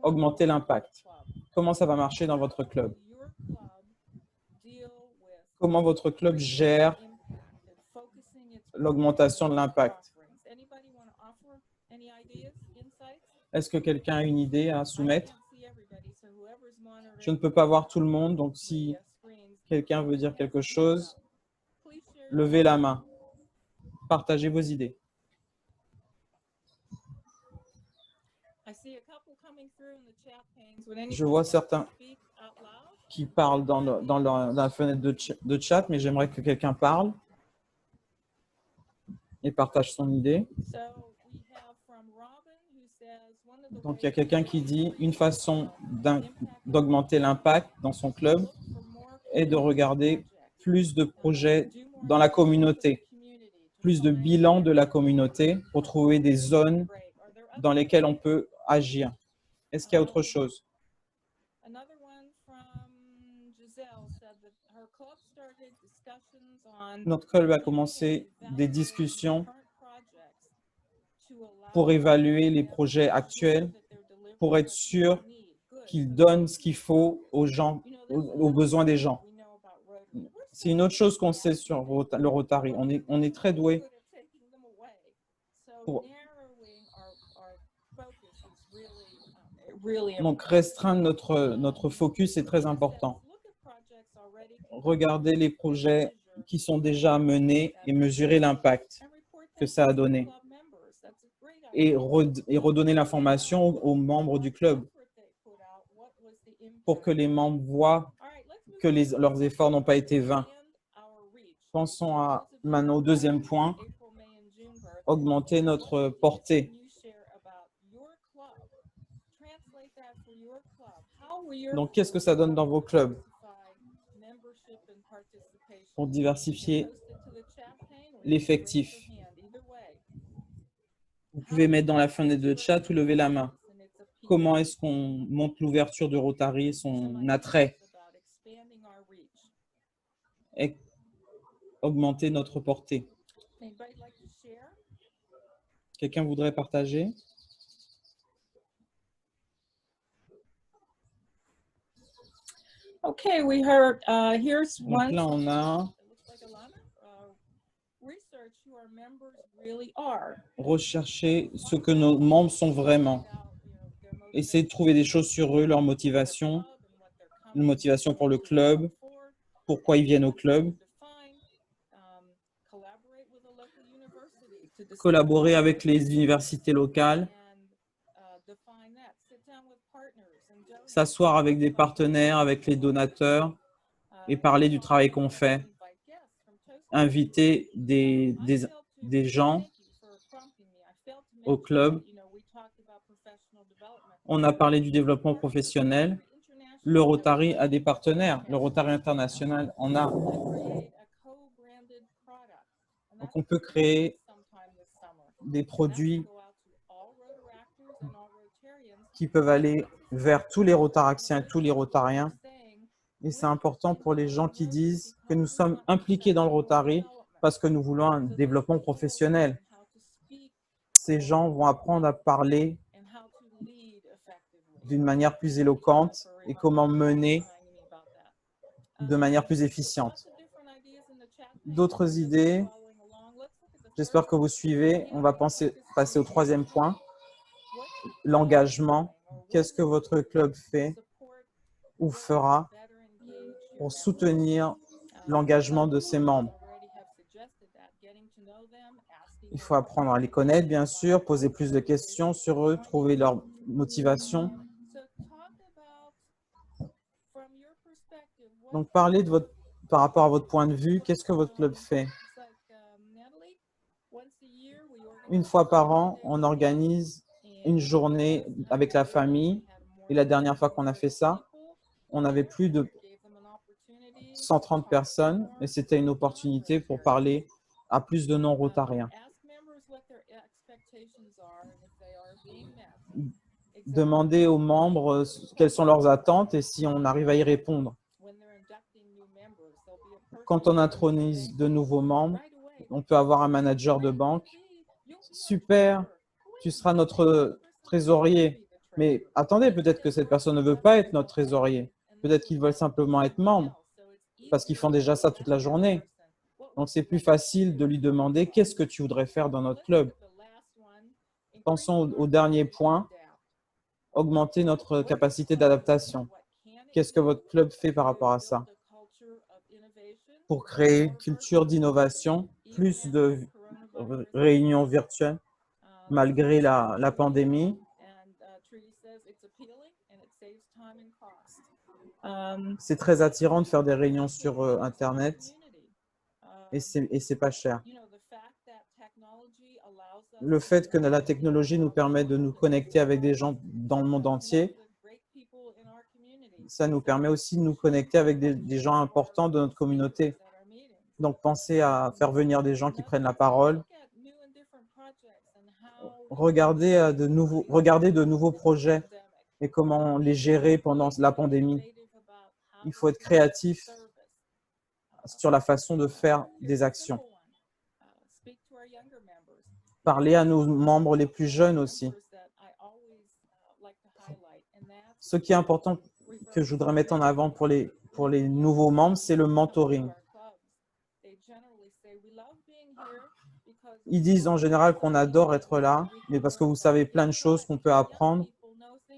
augmenter l'impact. Comment ça va marcher dans votre club? Comment votre club gère l'augmentation de l'impact? Est-ce que quelqu'un a une idée à soumettre? Je ne peux pas voir tout le monde, donc si quelqu'un veut dire quelque chose, levez la main. Partagez vos idées. Je vois certains qui parlent dans la fenêtre de chat, mais j'aimerais que quelqu'un parle et partage son idée. Donc, il y a quelqu'un qui dit une façon d'augmenter l'impact dans son club est de regarder plus de projets dans la communauté, plus de bilans de la communauté pour trouver des zones dans lesquelles on peut agir. Est-ce qu'il y a autre chose? Notre club a commencé des discussions pour évaluer les projets actuels, pour être sûr qu'ils donnent ce qu'il faut aux gens, aux besoins des gens. C'est une autre chose qu'on sait sur le Rotary. On est très doué pour donc restreindre notre focus est très important. Regardez les projets qui sont déjà menés et mesurer l'impact que ça a donné. Et redonner l'information aux membres du club. pour que les membres voient que leurs efforts n'ont pas été vains. Pensons maintenant au deuxième point, augmenter notre portée. Donc, qu'est-ce que ça donne dans vos clubs pour diversifier l'effectif? Vous pouvez mettre dans la fenêtre de chat ou lever la main. Comment est-ce qu'on monte l'ouverture de Rotary, son attrait, et augmenter notre portée? Quelqu'un voudrait partager? Okay, we heard, here's Donc one. là, on a It looks like Alana. Research who our members really are. recherché ce que nos membres sont vraiment. Essayer de trouver des choses sur eux, leur motivation, une motivation pour le club, pourquoi ils viennent au club, collaborer avec les universités locales, s'asseoir avec des partenaires, avec les donateurs et parler du travail qu'on fait. Inviter des gens au club. On a parlé du développement professionnel. Le Rotary a des partenaires. Le Rotary International en a. Donc, on peut créer des produits qui peuvent aller vers tous les Rotaraxiens et tous les Rotariens. Et c'est important pour les gens qui disent que nous sommes impliqués dans le Rotary parce que nous voulons un développement professionnel. Ces gens vont apprendre à parler d'une manière plus éloquente et comment mener de manière plus efficiente. D'autres idées? J'espère que vous suivez. On va passer au troisième point, l'engagement. Qu'est-ce que votre club fait ou fera pour soutenir l'engagement de ses membres? Il faut apprendre à les connaître, bien sûr, poser plus de questions sur eux, trouver leur motivation. Donc, parlez de par rapport à votre point de vue, qu'est-ce que votre club fait? Une fois par an, on organise une journée avec la famille. Et la dernière fois qu'on a fait ça, on avait plus de 130 personnes et c'était une opportunité pour parler à plus de non-rotariens. Demandez aux membres quelles sont leurs attentes et si on arrive à y répondre. Quand on intronise de nouveaux membres, on peut avoir un manager de banque. Super, tu seras notre trésorier. Mais attendez, peut-être que cette personne ne veut pas être notre trésorier. Peut-être qu'ils veulent simplement être membres parce qu'ils font déjà ça toute la journée. Donc, c'est plus facile de lui demander qu'est-ce que tu voudrais faire dans notre club. Pensons au dernier point, augmenter notre capacité d'adaptation. Qu'est-ce que votre club fait par rapport à ça? Pour créer une culture d'innovation, plus de réunions virtuelles malgré la pandémie. C'est très attirant de faire des réunions sur Internet et c'est pas cher. Le fait que la technologie nous permet de nous connecter avec des gens dans le monde entier, ça nous permet aussi de nous connecter avec des gens importants de notre communauté. Donc, pensez à faire venir des gens qui prennent la parole. Regardez de nouveaux projets et comment les gérer pendant la pandémie. Il faut être créatif sur la façon de faire des actions. Parler à nos membres les plus jeunes aussi. Ce qui est important que je voudrais mettre en avant pour les nouveaux membres, c'est le mentoring. Ils disent en général qu'on adore être là, mais parce que vous savez plein de choses qu'on peut apprendre.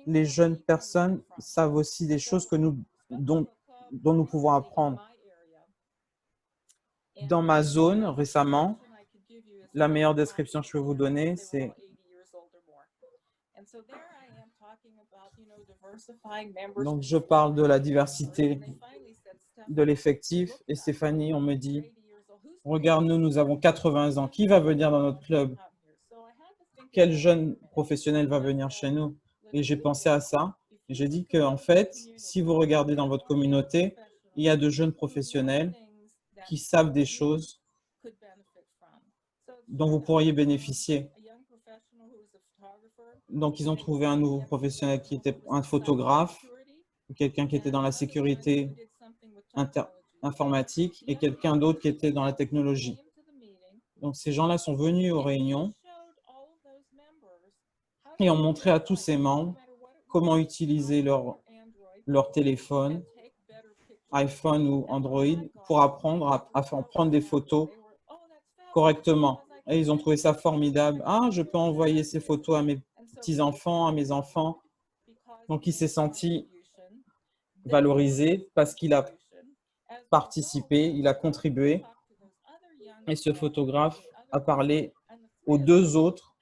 Les jeunes personnes savent aussi des choses dont nous pouvons apprendre. Dans ma zone, récemment, la meilleure description que je peux vous donner, c'est Donc, je parle de la diversité de l'effectif. Et Stéphanie, on me dit, regarde, nous avons 80 ans. Qui va venir dans notre club? Quel jeune professionnel va venir chez nous? Et j'ai pensé à ça. Et j'ai dit qu'en fait, si vous regardez dans votre communauté, il y a de jeunes professionnels qui savent des choses dont vous pourriez bénéficier. Donc, ils ont trouvé un nouveau professionnel qui était un photographe, quelqu'un qui était dans la sécurité informatique et quelqu'un d'autre qui était dans la technologie. Donc, ces gens-là sont venus aux réunions et ont montré à tous ces membres comment utiliser leur téléphone, iPhone ou Android, pour apprendre à prendre des photos correctement. Et ils ont trouvé ça formidable. Ah, je peux envoyer ces photos à mes petits-enfants, à mes enfants. Donc, il s'est senti valorisé parce qu'il a participé, il a contribué. Et ce photographe a parlé aux deux autres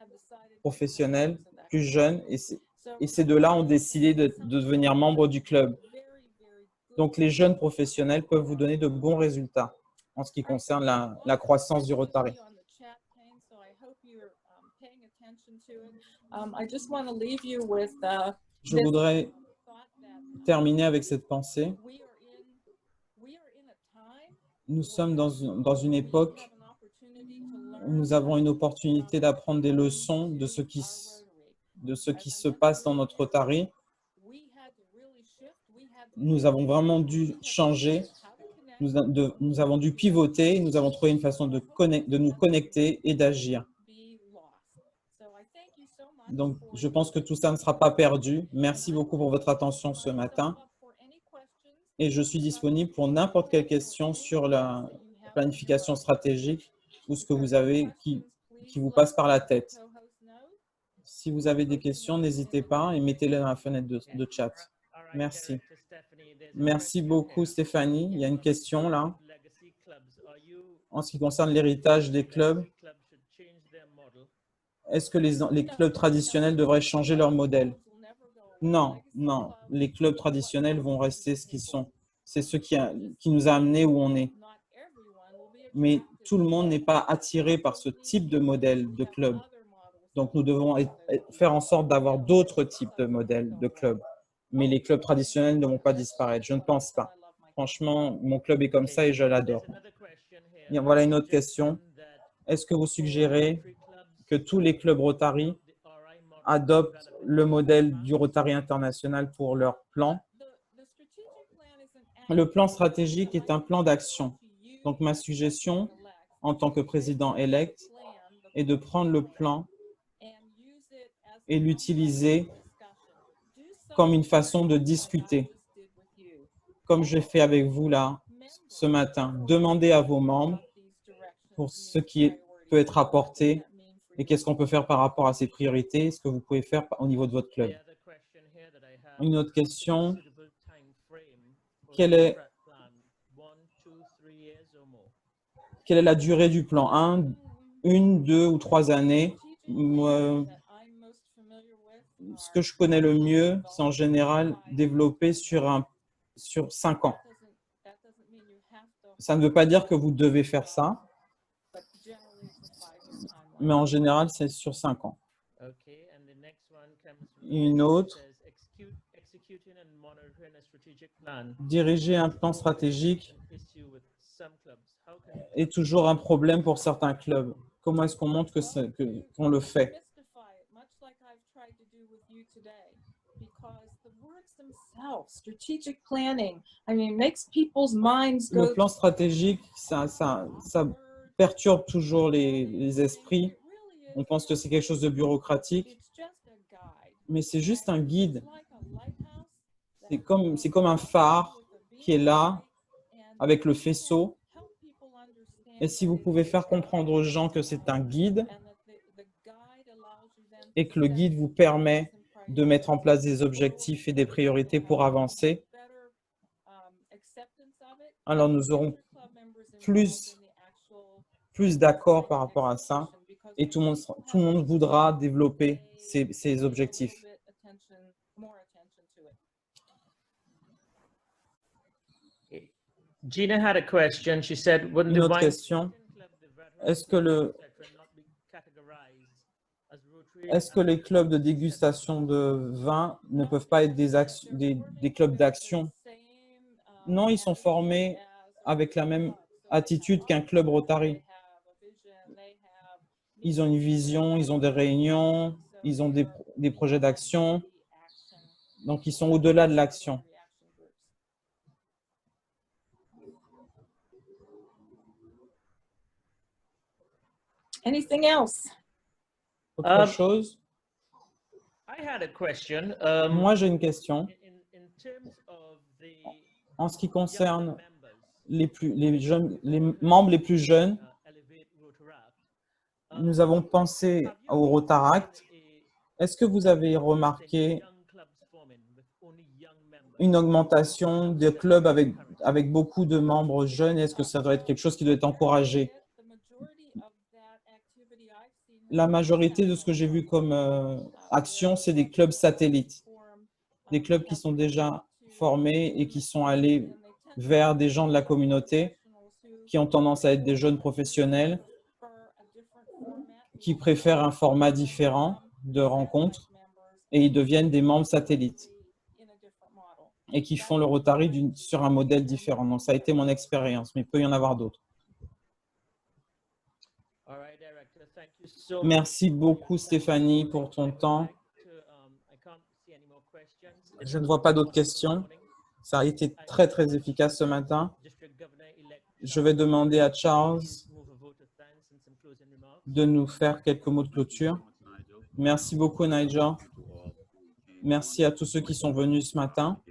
professionnels plus jeunes. Et ces deux-là ont décidé de devenir membres du club. Donc, les jeunes professionnels peuvent vous donner de bons résultats en ce qui concerne la croissance du Rotary. Je voudrais terminer avec cette pensée. Nous sommes dans une époque où nous avons une opportunité d'apprendre des leçons de ce qui se passe dans notre Rotary. Nous avons vraiment dû changer, nous avons dû pivoter, nous avons trouvé une façon de nous connecter et d'agir. Donc, je pense que tout ça ne sera pas perdu. Merci beaucoup pour votre attention ce matin. Et je suis disponible pour n'importe quelle question sur la planification stratégique ou ce que vous avez qui vous passe par la tête. Si vous avez des questions, n'hésitez pas et mettez-les dans la fenêtre de chat. Merci. Merci beaucoup, Stéphanie. Il y a une question là. En ce qui concerne l'héritage des clubs, est-ce que les clubs traditionnels devraient changer leur modèle? Non, non. Les clubs traditionnels vont rester ce qu'ils sont. C'est ce qui nous a amenés où on est. Mais tout le monde n'est pas attiré par ce type de modèle de club. Donc, nous devons faire en sorte d'avoir d'autres types de modèles de clubs. Mais les clubs traditionnels ne vont pas disparaître. Je ne pense pas. Franchement, mon club est comme ça et je l'adore. Voilà une autre question. Est-ce que vous suggérez que tous les clubs Rotary adoptent le modèle du Rotary International pour leur plan? Le plan stratégique est un plan d'action. Donc, ma suggestion, en tant que président-élect, est de prendre le plan et l'utiliser comme une façon de discuter. Comme j'ai fait avec vous là, ce matin. Demandez à vos membres pour ce qui peut être apporté et qu'est-ce qu'on peut faire par rapport à ces priorités, ce que vous pouvez faire au niveau de votre club. Une autre question. Quelle est la durée du plan? 1, 2 ou 3 années? Ce que je connais le mieux, c'est en général développé sur 5 ans. Ça ne veut pas dire que vous devez faire ça, mais en général, c'est sur 5 ans. Une autre. Diriger un plan stratégique est toujours un problème pour certains clubs. Comment est-ce qu'on montre qu'on le fait? Le plan stratégique, ça perturbe toujours les esprits. On pense que c'est quelque chose de bureaucratique, mais c'est juste un guide. C'est comme un phare qui est là avec le faisceau. Et si vous pouvez faire comprendre aux gens que c'est un guide et que le guide vous permet de mettre en place des objectifs et des priorités pour avancer, alors nous aurons plus d'accords par rapport à ça et tout le monde voudra développer ces objectifs. Gina had a question. She said, "Wouldn't Une the autre wine question. club, the veterans Est-ce que le etc., not be categorized as Rotary Est-ce que and les clubs de dégustation de vin ne peuvent pas être des clubs d'action? Non, ils sont formés avec la même attitude qu'un club Rotary. Ils ont une vision, ils ont des réunions, ils ont des projets d'action. Donc, ils sont au-delà de l'action. Anything else? Autre chose? I had a question. Moi, j'ai une question. In terms of the En ce qui younger concerne members, les membres les plus jeunes, Elevate Rotaract, nous avons pensé have you au seen Rotaract. Est-ce que vous avez remarqué young clubs forming with only young members? une augmentation de clubs avec beaucoup de membres jeunes? Est-ce que ça doit être quelque chose qui doit être encouragé? La majorité de ce que j'ai vu comme action, c'est des clubs satellites, des clubs qui sont déjà formés et qui sont allés vers des gens de la communauté qui ont tendance à être des jeunes professionnels, qui préfèrent un format différent de rencontre et ils deviennent des membres satellites et qui font le Rotary sur un modèle différent. Donc, ça a été mon expérience, mais il peut y en avoir d'autres. All right, Director, thank you so much. Merci beaucoup, Stéphanie, pour ton temps. I can't see any more questions. Je ne vois pas d'autres questions. Ça a été très, très efficace ce matin. District Governor-elect Je vais demander à Charles move a vote of thanks and some closing remarks. de nous faire quelques mots de clôture. Merci beaucoup, Nigel. Merci à tous ceux qui sont venus ce matin.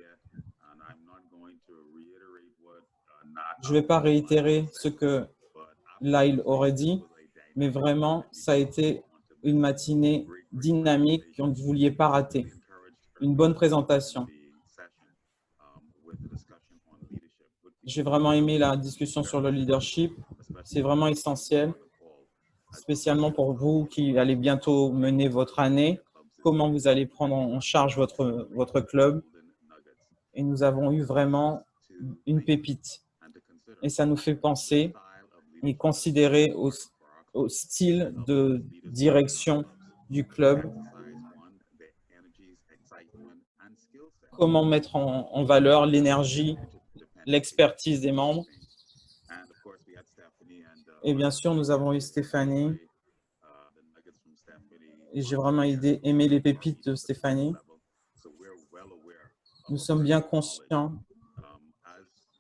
Je ne vais pas réitérer ce que Lyle aurait dit, mais vraiment, ça a été une matinée dynamique qu'on ne vouliez pas rater. Une bonne présentation. J'ai vraiment aimé la discussion sur le leadership. C'est vraiment essentiel, spécialement pour vous qui allez bientôt mener votre année. Comment vous allez prendre en charge votre club. Et nous avons eu vraiment une pépite. Et ça nous fait penser et considérer au style de direction du club. Comment mettre en valeur l'énergie, l'expertise des membres. Et bien sûr, nous avons eu Stéphanie. Et j'ai vraiment aimé les pépites de Stéphanie. Nous sommes bien conscients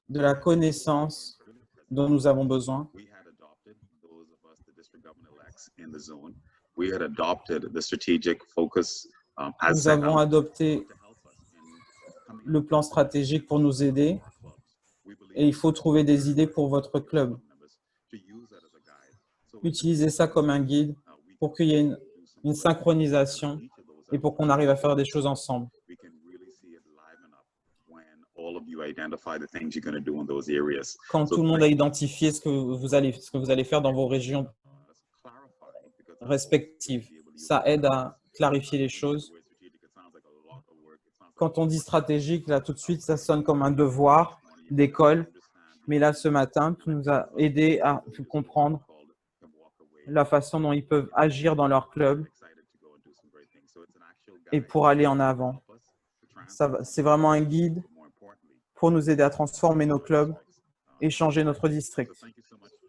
de la connaissance dont nous avons besoin. Nous avons adopté le plan stratégique pour nous aider et il faut trouver des idées pour votre club. Utilisez ça comme un guide pour qu'il y ait une synchronisation et pour qu'on arrive à faire des choses ensemble. Quand tout le monde a identifié ce que vous allez faire dans vos régions respectives, ça aide à clarifier les choses. Quand on dit stratégique, là tout de suite, ça sonne comme un devoir d'école. Mais là, ce matin, tu nous as aidé à comprendre la façon dont ils peuvent agir dans leur club et pour aller en avant. C'est vraiment un guide pour nous aider à transformer nos clubs et changer notre district.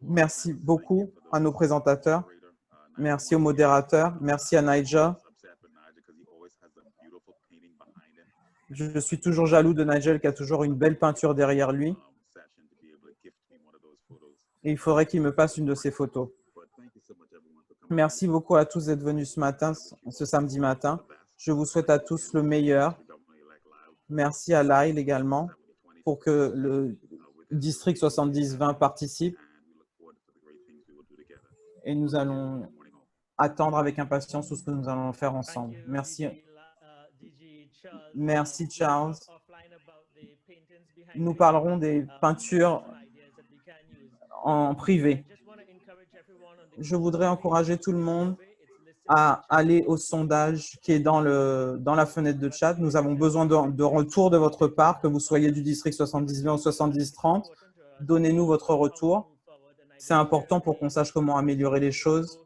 Merci beaucoup à nos présentateurs. Merci aux modérateurs. Merci à Nigel. Je suis toujours jaloux de Nigel qui a toujours une belle peinture derrière lui. Et il faudrait qu'il me passe une de ses photos. Merci beaucoup à tous d'être venus ce matin, ce samedi matin. Je vous souhaite à tous le meilleur. Merci à Lyle également pour que le district 70-20 participe. Et nous allons attendre avec impatience tout ce que nous allons faire ensemble. Merci. Merci, Charles. Nous parlerons des peintures en privé. Je voudrais encourager tout le monde à aller au sondage qui est dans la fenêtre de chat. Nous avons besoin de retour de votre part, que vous soyez du district 70-20 ou 70-30. donnez-nous votre retour. C'est important pour qu'on sache comment améliorer les choses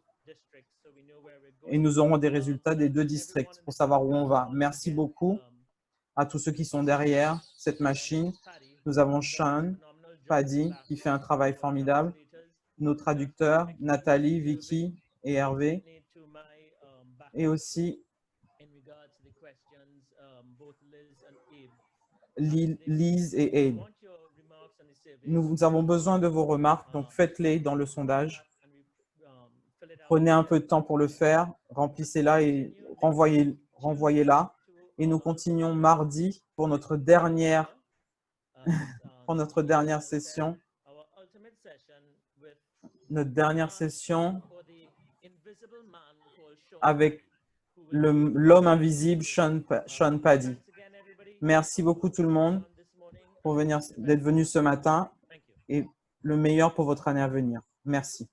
et nous aurons des résultats des 2 districts pour savoir où on va. Merci beaucoup à tous ceux qui sont derrière cette machine. Nous avons Sean, Paddy, qui fait un travail formidable, nos traducteurs, Nathalie, Vicky et Hervé, et aussi Lise et Abe. Nous avons besoin de vos remarques, donc faites-les dans le sondage. Prenez un peu de temps pour le faire, remplissez-la et renvoyez-la. Et nous continuons mardi pour notre dernière session. Notre dernière session avec l'homme invisible, Sean Paddy. Merci beaucoup tout le monde d'être venu ce matin et le meilleur pour votre année à venir. Merci.